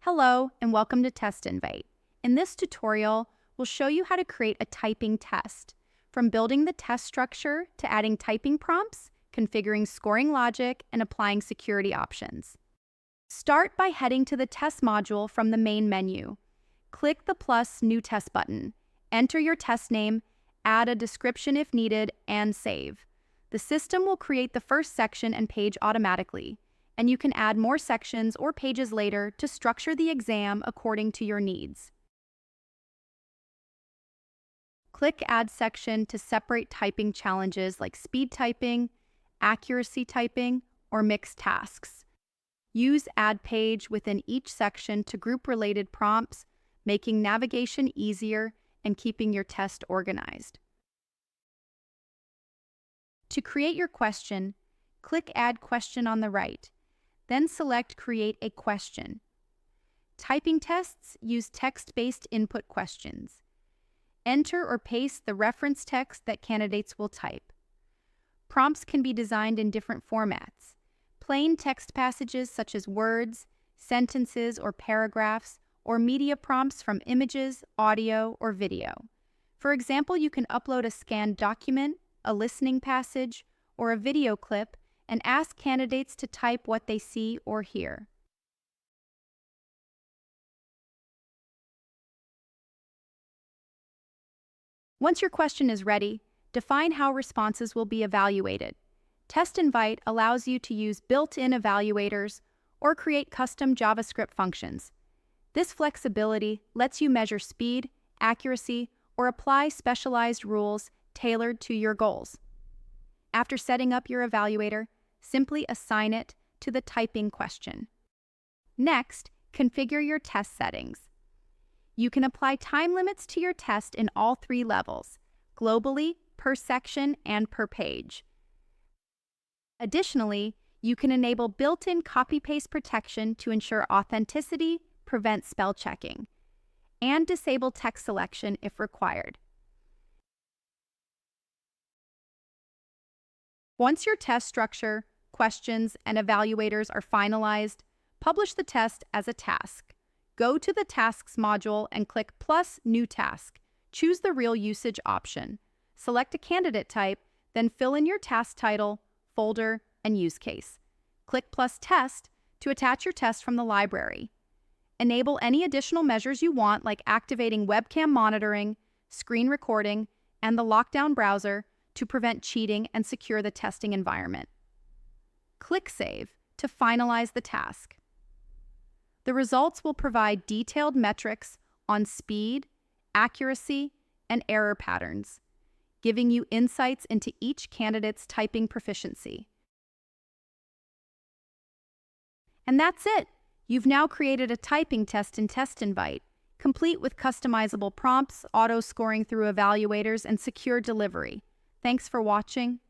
Hello, and welcome to TestInvite. In this tutorial, we'll show you how to create a typing test, from building the test structure to adding typing prompts, configuring scoring logic, and applying security options. Start by heading to the test module from the main menu. Click the plus New Test button. Enter your test name, add a description if needed, and save. The system will create the first section and page automatically, and you can add more sections or pages later to structure the exam according to your needs. Click Add Section to separate typing challenges like speed typing, accuracy typing, or mixed tasks. Use Add Page within each section to group related prompts, making navigation easier and keeping your test organized. To create your question, click Add Question on the right. Then select Create a Question. Typing tests use text-based input questions. Enter or paste the reference text that candidates will type. Prompts can be designed in different formats. Plain text passages such as words, sentences, or paragraphs, or media prompts from images, audio, or video. For example, you can upload a scanned document, a listening passage, or a video clip, and ask candidates to type what they see or hear. Once your question is ready, define how responses will be evaluated. TestInvite allows you to use built-in evaluators or create custom JavaScript functions. This flexibility lets you measure speed, accuracy, or apply specialized rules tailored to your goals. After setting up your evaluator, simply assign it to the typing question. Next, configure your test settings. You can apply time limits to your test in all three levels, globally, per section, and per page. Additionally, you can enable built-in copy-paste protection to ensure authenticity, prevent spell checking, and disable text selection if required. Once your test structure, questions, and evaluators are finalized, publish the test as a task. Go to the Tasks module and click plus New Task. Choose the Real Usage option. Select a candidate type, then fill in your task title, folder, and use case. Click plus Test to attach your test from the library. Enable any additional measures you want, like activating webcam monitoring, screen recording, and the lockdown browser to prevent cheating and secure the testing environment. Click Save to finalize the task. The results will provide detailed metrics on speed, accuracy, and error patterns, giving you insights into each candidate's typing proficiency. And that's it! You've now created a typing test in TestInvite, complete with customizable prompts, auto-scoring through evaluators, and secure delivery. Thanks for watching.